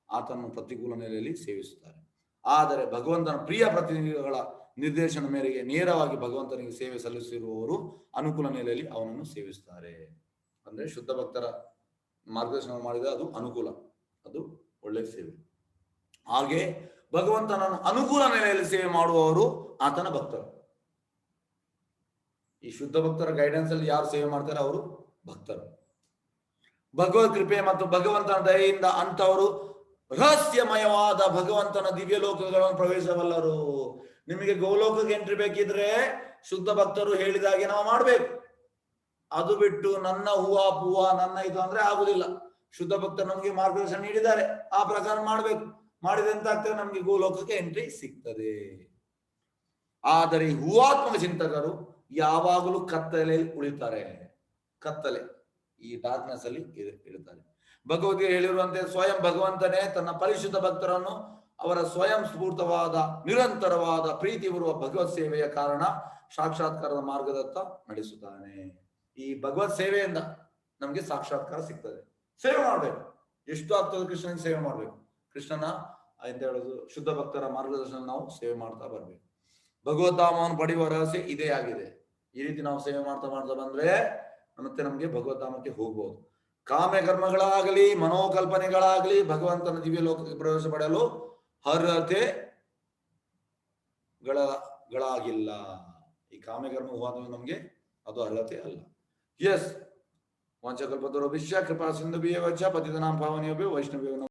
ಆತನನ್ನು ಪ್ರತಿಕೂಲ ನೆಲೆಯಲ್ಲಿ ಸೇವಿಸುತ್ತಾರೆ. ಆದರೆ ಭಗವಂತನ ಪ್ರಿಯ ಪ್ರತಿನಿಧಿಗಳ ನಿರ್ದೇಶನ ಮೇರೆಗೆ ನೇರವಾಗಿ ಭಗವಂತನಿಗೆ ಸೇವೆ ಸಲ್ಲಿಸಿರುವವರು ಅನುಕೂಲ ನೆಲೆಯಲ್ಲಿ ಅವನನ್ನು ಸೇವಿಸುತ್ತಾರೆ. ಅಂದ್ರೆ ಶುದ್ಧ ಭಕ್ತರ ಮಾರ್ಗದರ್ಶನ ಮಾಡಿದ ಅದು ಅನುಕೂಲ, ಅದು ಒಳ್ಳೆಯ ಸೇವೆ. ಹಾಗೆ ಭಗವಂತನನ್ನು ಅನುಕೂಲ ನೆಲೆಯಲ್ಲಿ ಸೇವೆ ಮಾಡುವವರು ಆತನ ಭಕ್ತರು. ಈ ಶುದ್ಧ ಭಕ್ತರ ಗೈಡೆನ್ಸ್ ಅಲ್ಲಿ ಯಾರು ಸೇವೆ ಮಾಡ್ತಾರೆ ಅವರು ಭಕ್ತರು. ಭಗವದ್ ಕೃಪೆ ಮತ್ತು ಭಗವಂತನ ದಯೆಯಿಂದ ಅಂತವರು ರಹಸ್ಯಮಯವಾದ ಭಗವಂತನ ದಿವ್ಯ ಲೋಕಗಳನ್ನು ಪ್ರವೇಶವಲ್ಲರು. ನಿಮಗೆ ಗೋಲೋಕಕ್ಕೆ ಎಂಟ್ರಿ ಬೇಕಿದ್ರೆ ಶುದ್ಧ ಭಕ್ತರು ಹೇಳಿದಾಗೆ ನಾವು ಮಾಡ್ಬೇಕು. ಅದು ಬಿಟ್ಟು ನನ್ನ ಹೂವ ನನ್ನ ಇದು ಅಂದ್ರೆ ಆಗುದಿಲ್ಲ. ಶುದ್ಧ ಭಕ್ತರು ನಮಗೆ ಮಾರ್ಗದರ್ಶನ ನೀಡಿದ್ದಾರೆ, ಆ ಪ್ರಕಾರ ಮಾಡ್ಬೇಕು. ಮಾಡಿದ್ರೆ ಎಂತ ಆಗ್ತದೆ, ನಮ್ಗೆ ಗೋಲೋಕಕ್ಕೆ ಎಂಟ್ರಿ ಸಿಗ್ತದೆ. ಆದರೆ ಹೂವಾತ್ಮಕ ಚಿಂತಕರು ಯಾವಾಗಲೂ ಕತ್ತಲೆಯಲ್ಲಿ ಉಳಿತಾರೆ. ಕತ್ತಲೆ, ಈ ಡಾರ್ಕ್ನೆಸ್ ಅಲ್ಲಿ ಇರುತ್ತಾರೆ. ಭಗವದ್ಗೀತೆ ಹೇಳಿರುವಂತೆ ಸ್ವಯಂ ಭಗವಂತನೇ ತನ್ನ ಪರಿಶುದ್ಧ ಭಕ್ತರನ್ನು ಅವರ ಸ್ವಯಂ ಸ್ಫೂರ್ತವಾದ ನಿರಂತರವಾದ ಪ್ರೀತಿ ಬರುವ ಭಗವತ್ ಸೇವೆಯ ಕಾರಣ ಸಾಕ್ಷಾತ್ಕಾರದ ಮಾರ್ಗದತ್ತ ನಡೆಸುತ್ತಾನೆ. ಈ ಭಗವತ್ ಸೇವೆಯಿಂದ ನಮ್ಗೆ ಸಾಕ್ಷಾತ್ಕಾರ ಸಿಗ್ತದೆ. ಸೇವೆ ಮಾಡ್ಬೇಕು, ಎಷ್ಟು ಆಗ್ತದೆ ಕೃಷ್ಣನಿಗೆ ಸೇವೆ ಮಾಡ್ಬೇಕು. ಕೃಷ್ಣನ ಅಂತ ಹೇಳೋದು ಶುದ್ಧ ಭಕ್ತರ ಮಾರ್ಗದರ್ಶನ ನಾವು ಸೇವೆ ಮಾಡ್ತಾ ಬರ್ಬೇಕು. ಭಗವದ್ಧಾಮವನ್ನು ಪಡೆಯುವ ರಹಸ್ಯ ಇದೇ ಆಗಿದೆ. ಈ ರೀತಿ ನಾವು ಸೇವೆ ಮಾಡ್ತಾ ಬಂದ್ರೆ ಮತ್ತೆ ನಮ್ಗೆ ಭಗವದ್ಧಾಮಕ್ಕೆ ಹೋಗ್ಬೋದು. ಕಾಮ್ಯ ಕರ್ಮಗಳಾಗಲಿ ಮನೋಕಲ್ಪನೆಗಳಾಗಲಿ ಭಗವಂತನ ದಿವ್ಯ ಲೋಕಕ್ಕೆ ಪ್ರವೇಶ ಪಡೆಯಲು ಅರ್ಹತೆಗಳಾಗಿಲ್ಲ. ಈ ಕಾಮ್ಯಕರ್ಮ ಹೋದ ನಮ್ಗೆ ಅದು ಅರ್ಹತೆ ಅಲ್ಲ. ಎಸ್ ವಂಚಕಲ್ಪತರೋ ವಿಶ್ವ ಕೃಪಾ ಸಿಂಧು ಪತಿತನಾಂ ಪಾವನೇಭ್ಯೋ ವೈಷ್ಣವ್ಯೋ